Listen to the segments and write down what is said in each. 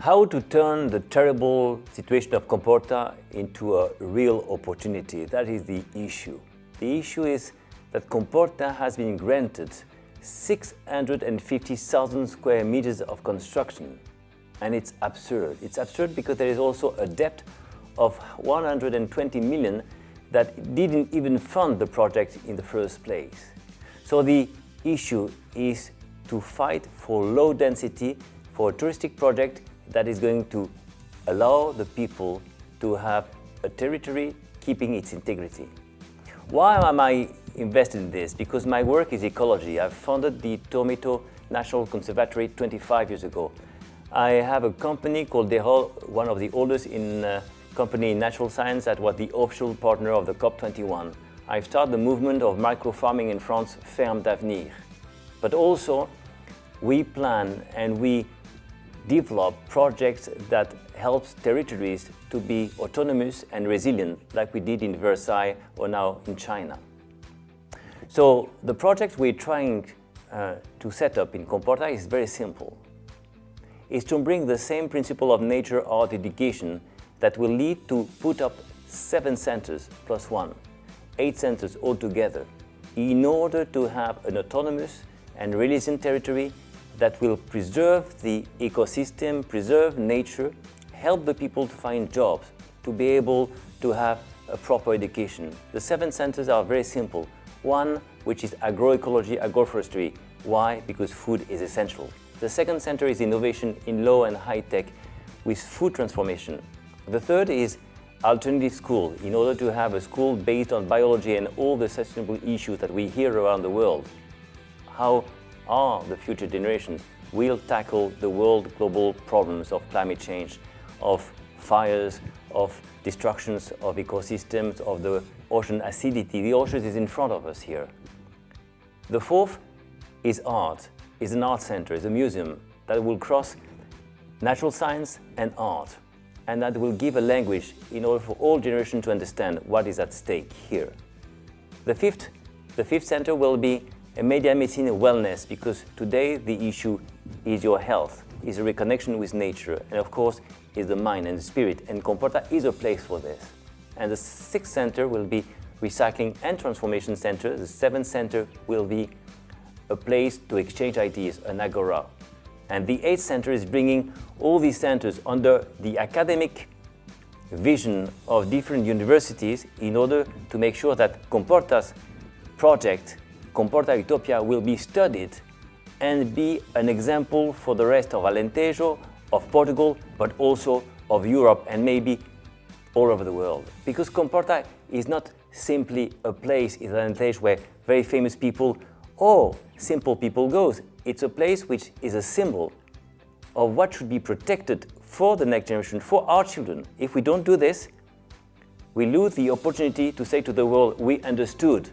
How to turn the terrible situation of Comporta into a real opportunity? That is the issue. The issue is that Comporta has been granted 650,000 square meters of construction. And it's absurd. It's absurd because there is also a debt of 120 million that didn't even fund the project in the first place. So the issue is to fight for low density, for a touristic project that is going to allow the people to have a territory keeping its integrity. Why am I invested in this? Because my work is ecology. I've founded the Tomato National Conservatory 25 years ago. I have a company called Derol, one of the oldest company in natural science that was the official partner of the COP21. I've started the movement of micro-farming in France, Ferme d'Avenir. But also, we plan and we develop projects that helps territories to be autonomous and resilient, like we did in Versailles or now in China. So the project we're trying to set up in Comporta is very simple. It's to bring the same principle of nature art education that will lead to put up 7 centers plus 1, 8 centers altogether, in order to have an autonomous and resilient territory that will preserve the ecosystem, preserve nature, help the people to find jobs, to be able to have a proper education. The 7 centers are very simple. 1, which is agroecology, agroforestry. Why? Because food is essential. The second center is innovation in low and high tech with food transformation. The third is alternative school, in order to have a school based on biology and all the sustainable issues that we hear around the world. How are the future generations will tackle the world global problems of climate change, of fires, of destructions of ecosystems, of the ocean acidity. The ocean is in front of us here. The fourth is art, is an art center, is a museum that will cross natural science and art, and that will give a language in order for all generations to understand what is at stake here. The fifth center will be a media medicine and wellness, because today the issue is your health, is a reconnection with nature, and of course is the mind and the spirit, and Comporta is a place for this. And the 6th center will be recycling and transformation center. The 7th center will be a place to exchange ideas, an agora. And the 8th center is bringing all these centers under the academic vision of different universities in order to make sure that Comporta's project, Comporta Utopia, will be studied and be an example for the rest of Alentejo, of Portugal, but also of Europe and maybe all over the world. Because Comporta is not simply a place in Alentejo where very famous people or simple people goes. It's a place which is a symbol of what should be protected for the next generation, for our children. If we don't do this, we lose the opportunity to say to the world, we understood.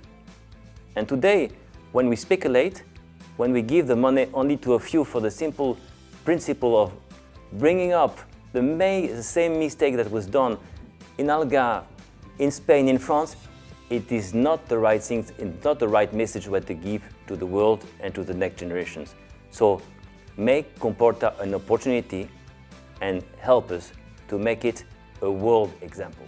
And today, when we speculate, when we give the money only to a few for the simple principle of bringing up the same mistake that was done in Algarve, in Spain, in France, it is not the right thing, it's not the right message what to give to the world and to the next generations. So make Comporta an opportunity and help us to make it a world example.